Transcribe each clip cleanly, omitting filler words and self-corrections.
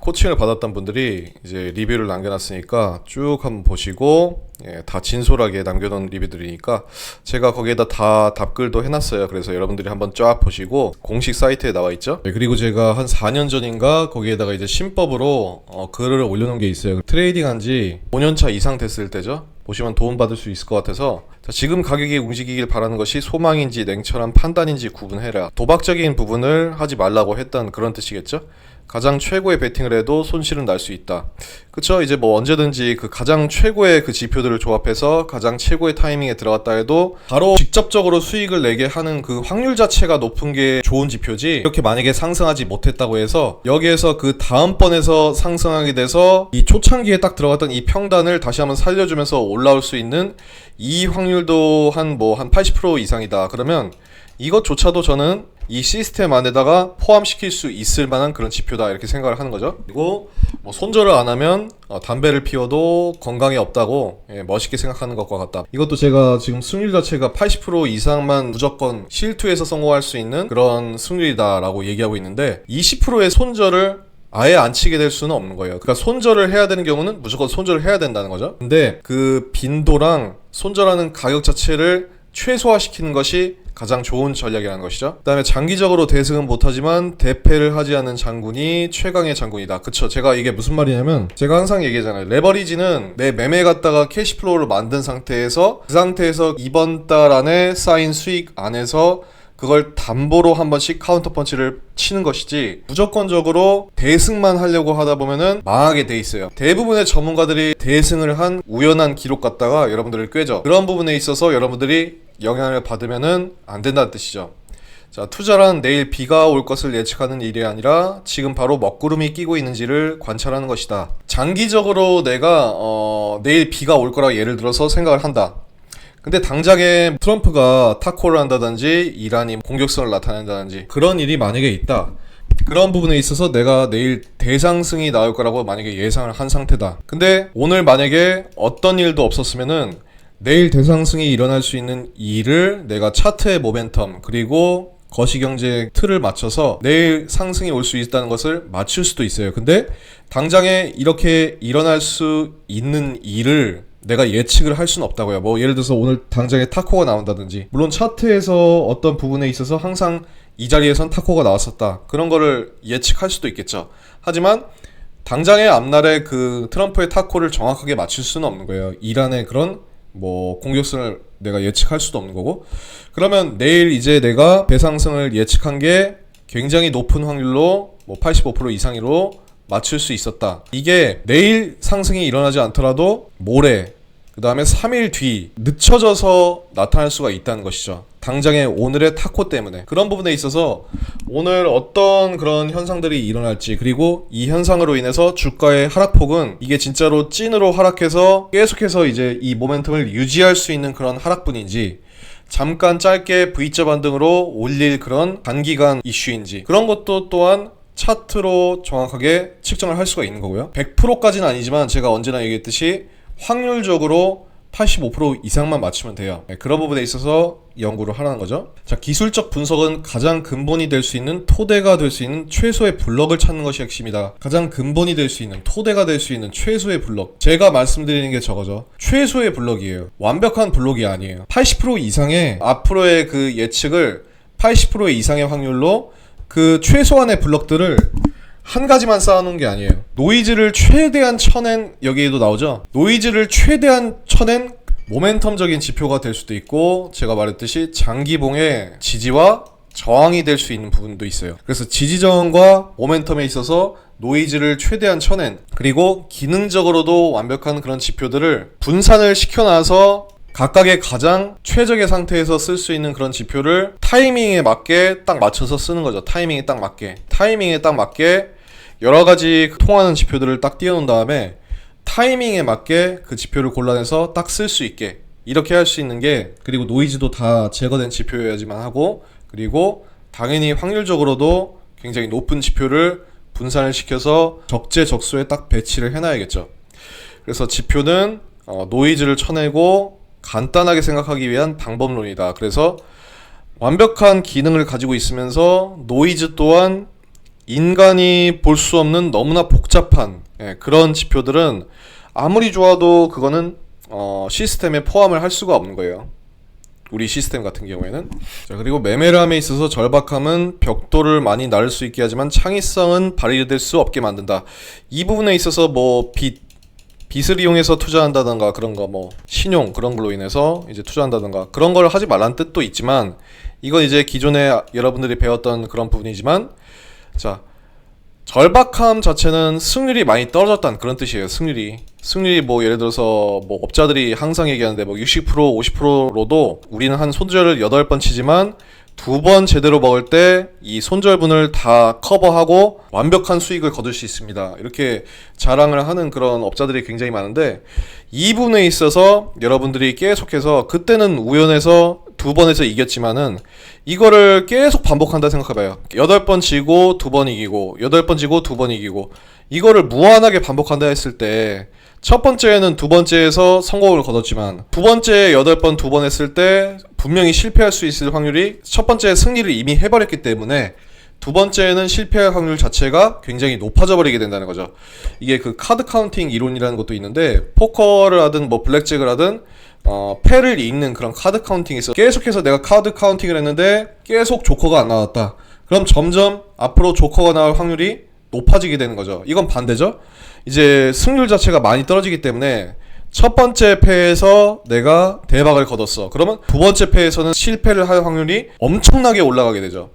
코칭을 받았던 분들이 이제 리뷰를 남겨놨으니까 쭉 한번 보시고, 다 진솔하게 남겨놓은 리뷰들이니까 제가 거기에다 다 답글도 해놨어요. 그래서 여러분들이 한번 쫙 보시고 공식 사이트에 나와 있죠. 그리고 제가 한 4년 전인가 거기에다가 이제 신법으로 글을 올려놓은 게 있어요. 트레이딩한 지 5년차 이상 됐을 때죠. 보시면 도움받을 수 있을 것 같아서, 자, 지금 가격이 움직이길 바라는 것이 소망인지 냉철한 판단인지 구분해라. 도박적인 부분을 하지 말라고 했던 그런 뜻이겠죠. 가장 최고의 베팅을 해도 손실은 날 수 있다. 그쵸? 이제 뭐 언제든지 그 가장 최고의 그 지표들을 조합해서 가장 최고의 타이밍에 들어갔다 해도 바로 직접적으로 수익을 내게 하는 그 확률 자체가 높은 게 좋은 지표지, 이렇게 만약에 상승하지 못했다고 해서 여기에서 그 다음번에서 상승하게 돼서 이 초창기에 딱 들어갔던 이 평단을 다시 한번 살려주면서 올라올 수 있는 이 확률도 한 80% 이상이다. 그러면 이것조차도 저는 이 시스템 안에다가 포함시킬 수 있을 만한 그런 지표다, 이렇게 생각을 하는 거죠. 그리고 뭐 손절을 안 하면 담배를 피워도 건강에 없다고 멋있게 생각하는 것과 같다. 이것도 제가 지금 승률 자체가 80% 이상만 무조건 실투에서 성공할 수 있는 그런 승률이다 라고 얘기하고 있는데, 20%의 손절을 아예 안 치게 될 수는 없는 거예요. 그러니까 손절을 해야 되는 경우는 무조건 손절을 해야 된다는 거죠. 근데 그 빈도랑 손절하는 가격 자체를 최소화시키는 것이 가장 좋은 전략이라는 것이죠. 그 다음에 장기적으로 대승은 못하지만 대패를 하지 않는 장군이 최강의 장군이다. 그쵸? 제가 이게 무슨 말이냐면, 제가 항상 얘기하잖아요. 레버리지는 내 매매 갖다가 캐시플로우를 만든 상태에서 그 상태에서 이번 달 안에 쌓인 수익 안에서 그걸 담보로 한 번씩 카운터 펀치를 치는 것이지, 무조건적으로 대승만 하려고 하다 보면은 망하게 돼 있어요. 대부분의 전문가들이 대승을 한 우연한 기록 갖다가 여러분들을 꿰죠. 그런 부분에 있어서 여러분들이 영향을 받으면은 안 된다는 뜻이죠. 자, 투자란 내일 비가 올 것을 예측하는 일이 아니라 지금 바로 먹구름이 끼고 있는지를 관찰하는 것이다. 장기적으로 내가 내일 비가 올 거라 예를 들어서 생각을 한다. 근데 당장에 트럼프가 타코를 한다든지 이란이 공격성을 나타낸다든지 그런 일이 만약에 있다. 그런 부분에 있어서 내가 내일 대상승이 나올 거라고 만약에 예상을 한 상태다. 근데 오늘 만약에 어떤 일도 없었으면은 내일 대상승이 일어날 수 있는 일을 내가 차트의 모멘텀 그리고 거시경제 틀을 맞춰서 내일 상승이 올 수 있다는 것을 맞출 수도 있어요. 근데 당장에 이렇게 일어날 수 있는 일을 내가 예측을 할 수는 없다고요. 뭐 예를 들어서 오늘 당장에 타코가 나온다든지, 물론 차트에서 어떤 부분에 있어서 항상 이 자리에선 타코가 나왔었다, 그런 거를 예측할 수도 있겠죠. 하지만 당장의 앞날에 그 트럼프의 타코를 정확하게 맞출 수는 없는 거예요. 이란의 그런 뭐 공격성을 내가 예측할 수도 없는 거고, 그러면 내일 이제 내가 대상승을 예측한 게 굉장히 높은 확률로 뭐 85% 이상으로 맞출 수 있었다. 이게 내일 상승이 일어나지 않더라도 모레, 그 다음에 3일 뒤 늦춰져서 나타날 수가 있다는 것이죠. 당장의 오늘의 타코 때문에. 그런 부분에 있어서 오늘 어떤 그런 현상들이 일어날지, 그리고 이 현상으로 인해서 주가의 하락폭은 이게 진짜로 찐으로 하락해서 계속해서 이제 이 모멘텀을 유지할 수 있는 그런 하락분인지, 잠깐 짧게 V자 반등으로 올릴 그런 단기간 이슈인지, 그런 것도 또한 차트로 정확하게 측정을 할 수가 있는 거고요. 100%까지는 아니지만 제가 언제나 얘기했듯이 확률적으로 85% 이상만 맞추면 돼요. 그런 부분에 있어서 연구를 하라는 거죠. 자, 기술적 분석은 가장 근본이 될 수 있는, 토대가 될 수 있는 최소의 블럭을 찾는 것이 핵심이다. 가장 근본이 될 수 있는, 토대가 될 수 있는 최소의 블럭. 제가 말씀드리는 게 저거죠. 최소의 블럭이에요. 완벽한 블럭이 아니에요. 80% 이상의 앞으로의 그 예측을 80% 이상의 확률로 그 최소한의 블럭들을 한 가지만 쌓아놓은 게 아니에요. 노이즈를 최대한 쳐낸, 여기에도 나오죠. 노이즈를 최대한 쳐낸 모멘텀적인 지표가 될 수도 있고, 제가 말했듯이 장기봉의 지지와 저항이 될 수 있는 부분도 있어요. 그래서 지지저항과 모멘텀에 있어서 노이즈를 최대한 쳐낸, 그리고 기능적으로도 완벽한 그런 지표들을 분산을 시켜놔서 각각의 가장 최적의 상태에서 쓸 수 있는 그런 지표를 타이밍에 맞게 딱 맞춰서 쓰는 거죠. 타이밍에 딱 맞게 여러 가지 통하는 지표들을 딱 띄워놓은 다음에 타이밍에 맞게 그 지표를 골라내서 딱 쓸 수 있게, 이렇게 할 수 있는 게, 그리고 노이즈도 다 제거된 지표여야지만 하고, 그리고 당연히 확률적으로도 굉장히 높은 지표를 분산을 시켜서 적재적소에 딱 배치를 해놔야겠죠. 그래서 지표는 노이즈를 쳐내고 간단하게 생각하기 위한 방법론이다. 그래서 완벽한 기능을 가지고 있으면서 노이즈 또한 인간이 볼 수 없는 너무나 복잡한 그런 지표들은 아무리 좋아도 그거는 시스템에 포함을 할 수가 없는 거예요. 우리 시스템 같은 경우에는. 자, 그리고 메메람에 있어서 절박함은 벽돌을 많이 나를 수 있게 하지만 창의성은 발휘될 수 없게 만든다. 이 부분에 있어서 뭐 빚을 이용해서 투자한다던가 그런 거, 뭐 신용 그런 걸로 인해서 이제 투자한다던가 그런 걸 하지 말라는 뜻도 있지만, 이건 이제 기존에 여러분들이 배웠던 그런 부분이지만, 자, 절박함 자체는 승률이 많이 떨어졌다는 그런 뜻이에요. 승률이 뭐 예를 들어서 뭐 업자들이 항상 얘기하는데 뭐 60% 50%로도 우리는 한 손절을 8번 치지만 2번 제대로 먹을 때 이 손절분을 다 커버하고 완벽한 수익을 거둘 수 있습니다. 이렇게 자랑을 하는 그런 업자들이 굉장히 많은데, 이 부분에 있어서 여러분들이 계속해서, 그때는 우연해서 2번에서 이겼지만은 이거를 계속 반복한다 생각해봐요. 8번 지고 2번 이기고 8번 지고 2번 이기고, 이거를 무한하게 반복한다 했을 때 첫 번째에는 두 번째에서 성공을 거뒀지만 두 번째 8번 2번 했을 때 분명히 실패할 수 있을 확률이 첫 번째 승리를 이미 해버렸기 때문에 두 번째에는 실패할 확률 자체가 굉장히 높아져 버리게 된다는 거죠. 이게 그 카드 카운팅 이론이라는 것도 있는데, 포커를 하든 뭐 블랙잭을 하든 패를 읽는 그런 카드 카운팅이 있어. 계속해서 내가 카드 카운팅을 했는데 계속 조커가 안 나왔다. 그럼 점점 앞으로 조커가 나올 확률이 높아지게 되는 거죠. 이건 반대죠. 이제 승률 자체가 많이 떨어지기 때문에 첫 번째 패에서 내가 대박을 거뒀어. 그러면 두 번째 패에서는 실패를 할 확률이 엄청나게 올라가게 되죠.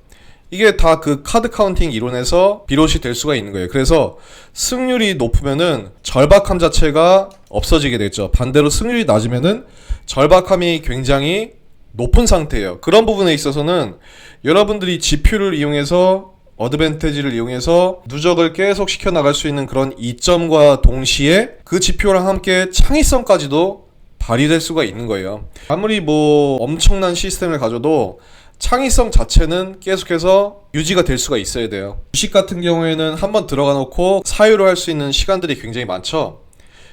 이게 다 그 카드 카운팅 이론에서 비롯이 될 수가 있는 거예요. 그래서 승률이 높으면은 절박함 자체가 없어지게 되죠. 반대로 승률이 낮으면은 절박함이 굉장히 높은 상태예요. 그런 부분에 있어서는 여러분들이 지표를 이용해서, 어드밴티지를 이용해서 누적을 계속 시켜나갈 수 있는 그런 이점과 동시에 그 지표랑 함께 창의성까지도 발휘될 수가 있는 거예요. 아무리 뭐 엄청난 시스템을 가져도 창의성 자체는 계속해서 유지가 될 수가 있어야 돼요. 주식 같은 경우에는 한번 들어가 놓고 사유로 할 수 있는 시간들이 굉장히 많죠.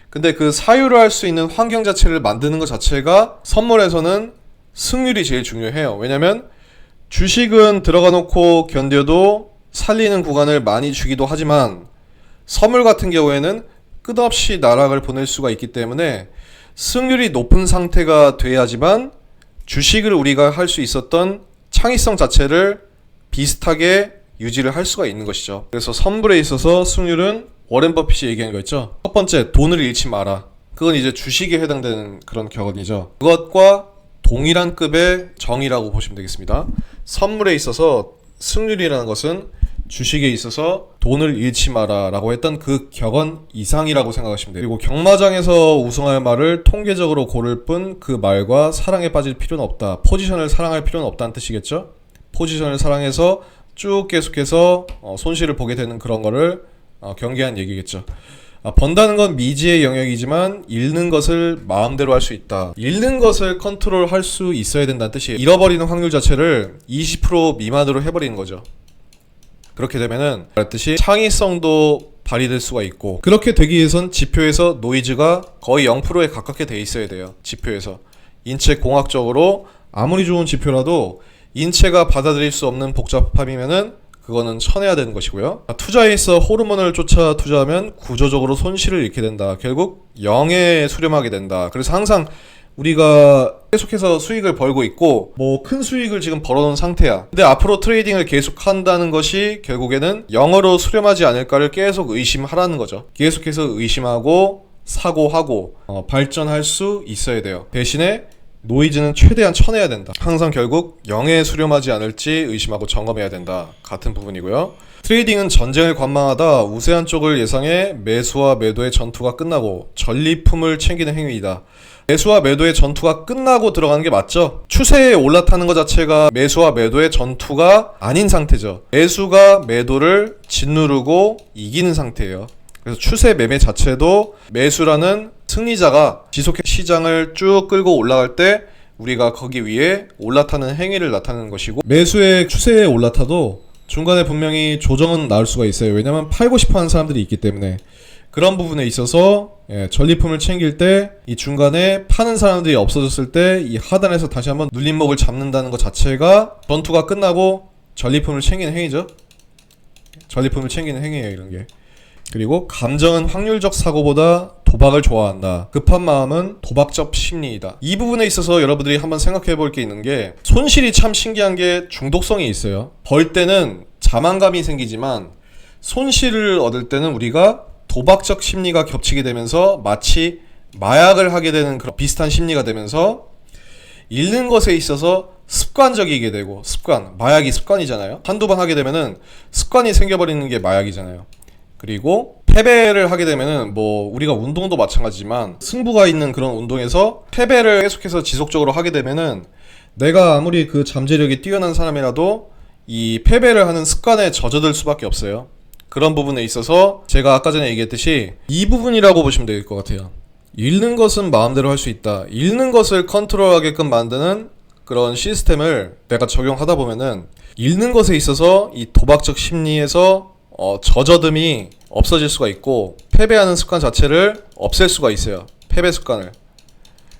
근데 그 사유로 할 수 있는 환경 자체를 만드는 것 자체가 선물에서는 승률이 제일 중요해요. 왜냐면 주식은 들어가 놓고 견뎌도 살리는 구간을 많이 주기도 하지만, 선물 같은 경우에는 끝없이 나락을 보낼 수가 있기 때문에 승률이 높은 상태가 돼야지만 주식을 우리가 할 수 있었던 창의성 자체를 비슷하게 유지를 할 수가 있는 것이죠. 그래서 선물에 있어서 승률은 워렌 버핏이 얘기한 거 있죠. 첫 번째, 돈을 잃지 마라. 그건 이제 주식에 해당되는 그런 격언이죠. 그것과 동일한 급의 정의라고 보시면 되겠습니다. 선물에 있어서 승률이라는 것은 주식에 있어서 돈을 잃지 마라 라고 했던 그 격언 이상이라고 생각하시면 돼요. 그리고 경마장에서 우승할 말을 통계적으로 고를 뿐 그 말과 사랑에 빠질 필요는 없다. 포지션을 사랑할 필요는 없다는 뜻이겠죠. 포지션을 사랑해서 쭉 계속해서 손실을 보게 되는 그런 거를 경계한 얘기겠죠. 번다는 건 미지의 영역이지만 잃는 것을 마음대로 할 수 있다. 잃는 것을 컨트롤할 수 있어야 된다는 뜻이에요. 잃어버리는 확률 자체를 20% 미만으로 해버리는 거죠. 그렇게 되면은 말했듯이 창의성도 발휘될 수가 있고, 그렇게 되기 위해선 지표에서 노이즈가 거의 0%에 가깝게 돼 있어야 돼요. 지표에서 인체 공학적으로 아무리 좋은 지표라도 인체가 받아들일 수 없는 복잡함이면은 그거는 쳐내야 되는 것이고요. 투자에 있어 호르몬을 쫓아 투자하면 구조적으로 손실을 잃게 된다. 결국 0에 수렴하게 된다. 그래서 항상 우리가 계속해서 수익을 벌고 있고 뭐 큰 수익을 지금 벌어놓은 상태야. 근데 앞으로 트레이딩을 계속 한다는 것이 결국에는 0으로 수렴하지 않을까를 계속 의심하라는 거죠. 계속해서 의심하고 사고하고 발전할 수 있어야 돼요. 대신에 노이즈는 최대한 쳐내야 된다. 항상 결국 0에 수렴하지 않을지 의심하고 점검해야 된다. 같은 부분이고요. 트레이딩은 전쟁을 관망하다 우세한 쪽을 예상해 매수와 매도의 전투가 끝나고 전리품을 챙기는 행위이다. 매수와 매도의 전투가 끝나고 들어가는 게 맞죠? 추세에 올라타는 것 자체가 매수와 매도의 전투가 아닌 상태죠. 매수가 매도를 짓누르고 이기는 상태예요. 그래서 추세 매매 자체도 매수라는 승리자가 지속해 시장을 쭉 끌고 올라갈 때 우리가 거기 위에 올라타는 행위를 나타내는 것이고, 매수의 추세에 올라타도 중간에 분명히 조정은 나올 수가 있어요. 왜냐면 팔고 싶어 하는 사람들이 있기 때문에. 그런 부분에 있어서 전리품을 챙길 때 이 중간에 파는 사람들이 없어졌을 때 이 하단에서 다시 한번 눌림목을 잡는다는 것 자체가 전투가 끝나고 전리품을 챙기는 행위죠. 전리품을 챙기는 행위예요, 이런 게. 그리고 감정은 확률적 사고보다 도박을 좋아한다. 급한 마음은 도박적 심리이다. 이 부분에 있어서 여러분들이 한번 생각해 볼 게 있는 게, 손실이 참 신기한 게 중독성이 있어요. 벌 때는 자만감이 생기지만 손실을 얻을 때는 우리가 도박적 심리가 겹치게 되면서 마치 마약을 하게 되는 그런 비슷한 심리가 되면서 잃는 것에 있어서 습관적이게 되고, 마약이 습관이잖아요. 한두 번 하게 되면은 습관이 생겨버리는 게 마약이잖아요. 그리고 패배를 하게 되면은 뭐 우리가 운동도 마찬가지지만 승부가 있는 그런 운동에서 패배를 계속해서 지속적으로 하게 되면은 내가 아무리 그 잠재력이 뛰어난 사람이라도 이 패배를 하는 습관에 젖어들 수밖에 없어요. 그런 부분에 있어서 제가 아까 전에 얘기했듯이 이 부분이라고 보시면 될 것 같아요. 잃는 것은 마음대로 할 수 있다. 잃는 것을 컨트롤하게끔 만드는 그런 시스템을 내가 적용하다 보면은 잃는 것에 있어서 이 도박적 심리에서 젖어듦이 없어질 수가 있고, 패배하는 습관 자체를 없앨 수가 있어요. 패배 습관을.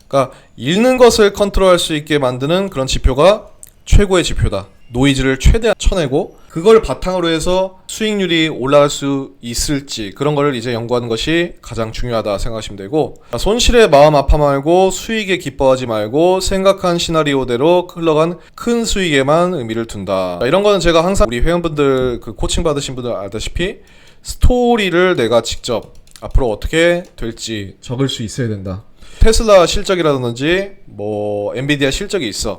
그러니까 잃는 것을 컨트롤할 수 있게 만드는 그런 지표가 최고의 지표다. 노이즈를 최대한 쳐내고 그걸 바탕으로 해서 수익률이 올라갈 수 있을지, 그런 거를 이제 연구하는 것이 가장 중요하다 생각하시면 되고, 손실에 마음 아파 말고 수익에 기뻐하지 말고 생각한 시나리오대로 흘러간 큰 수익에만 의미를 둔다. 이런 거는 제가 항상 우리 회원분들, 그 코칭 받으신 분들 알다시피 스토리를 내가 직접 앞으로 어떻게 될지 적을 수 있어야 된다. 테슬라 실적이라든지 뭐 엔비디아 실적이 있어.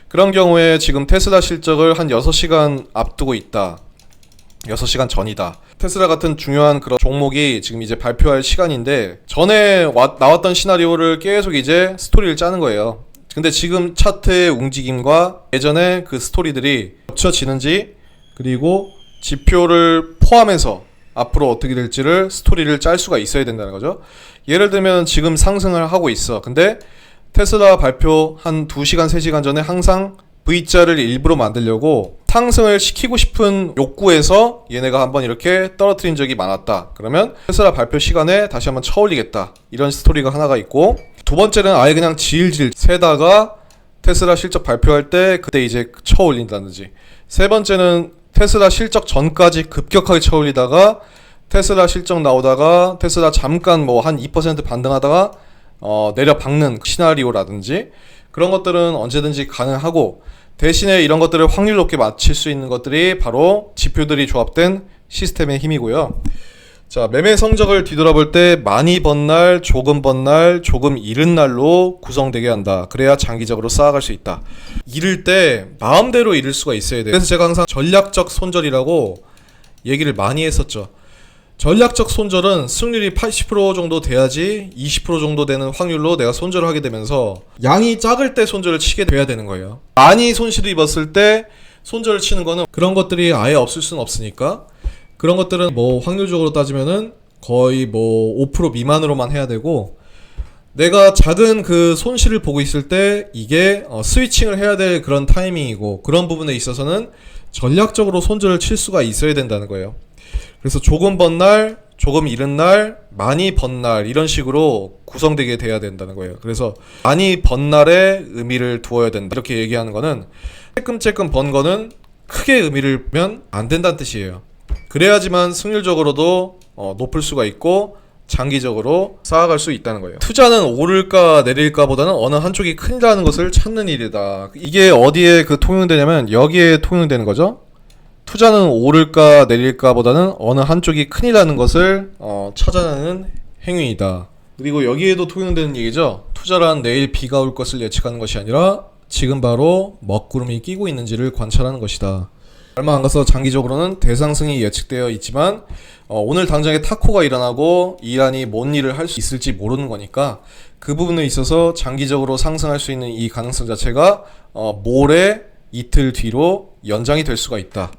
그런 경우에 지금 테슬라 실적을 한 6시간 앞두고 있다. 6시간 전이다. 테슬라 같은 중요한 그런 종목이 지금 이제 발표할 시간인데, 전에 나왔던 시나리오를 계속 이제 스토리를 짜는 거예요. 근데 지금 차트의 움직임과 예전에 그 스토리들이 겹쳐지는지, 그리고 지표를 포함해서 앞으로 어떻게 될지를 스토리를 짤 수가 있어야 된다는 거죠. 예를 들면 지금 상승을 하고 있어. 근데 테슬라 발표 한 2시간, 3시간 전에 항상 V자를 일부러 만들려고 상승을 시키고 싶은 욕구에서 얘네가 한번 이렇게 떨어뜨린 적이 많았다. 그러면 테슬라 발표 시간에 다시 한번 쳐올리겠다. 이런 스토리가 하나가 있고, 두 번째는 아예 그냥 질질 세다가 테슬라 실적 발표할 때 그때 이제 쳐올린다든지, 세 번째는 테슬라 실적 전까지 급격하게 쳐올리다가 테슬라 실적 나오다가 테슬라 잠깐 뭐 한 2% 반등하다가 내려 박는 시나리오라든지, 그런 것들은 언제든지 가능하고, 대신에 이런 것들을 확률 높게 맞출 수 있는 것들이 바로 지표들이 조합된 시스템의 힘이고요. 자, 매매 성적을 뒤돌아볼 때 많이 번 날, 조금 번 날, 조금 잃은 날로 구성되게 한다. 그래야 장기적으로 쌓아갈 수 있다. 잃을 때 마음대로 잃을 수가 있어야 돼요. 그래서 제가 항상 전략적 손절이라고 얘기를 많이 했었죠. 전략적 손절은 승률이 80% 정도 돼야지 20% 정도 되는 확률로 내가 손절을 하게 되면서 양이 작을 때 손절을 치게 돼야 되는 거예요. 많이 손실을 입었을 때 손절을 치는 거는 그런 것들이 아예 없을 수는 없으니까, 그런 것들은 뭐 확률적으로 따지면은 거의 뭐 5% 미만으로만 해야 되고, 내가 작은 그 손실을 보고 있을 때 이게 스위칭을 해야 될 그런 타이밍이고, 그런 부분에 있어서는 전략적으로 손절을 칠 수가 있어야 된다는 거예요. 그래서 조금 번 날, 조금 잃은 날, 많이 번 날, 이런 식으로 구성되게 돼야 된다는 거예요. 그래서 많이 번 날에 의미를 두어야 된다. 이렇게 얘기하는 거는 쬐끔쬐끔 번 거는 크게 의미를 두면 안 된다는 뜻이에요. 그래야지만 승률적으로도 높을 수가 있고 장기적으로 쌓아갈 수 있다는 거예요. 투자는 오를까 내릴까 보다는 어느 한쪽이 큰일이라는 것을 찾는 일이다. 이게 어디에 통용되냐면 여기에 통용되는 거죠. 투자는 오를까 내릴까 보다는 어느 한쪽이 큰일이라는 것을 찾아내는 행위이다. 그리고 여기에도 통용되는 얘기죠. 투자란 내일 비가 올 것을 예측하는 것이 아니라 지금 바로 먹구름이 끼고 있는지를 관찰하는 것이다. 얼마 안 가서 장기적으로는 대상승이 예측되어 있지만 오늘 당장에 타코가 일어나고 이란이 뭔 일을 할 수 있을지 모르는 거니까, 그 부분에 있어서 장기적으로 상승할 수 있는 이 가능성 자체가 모레 이틀 뒤로 연장이 될 수가 있다.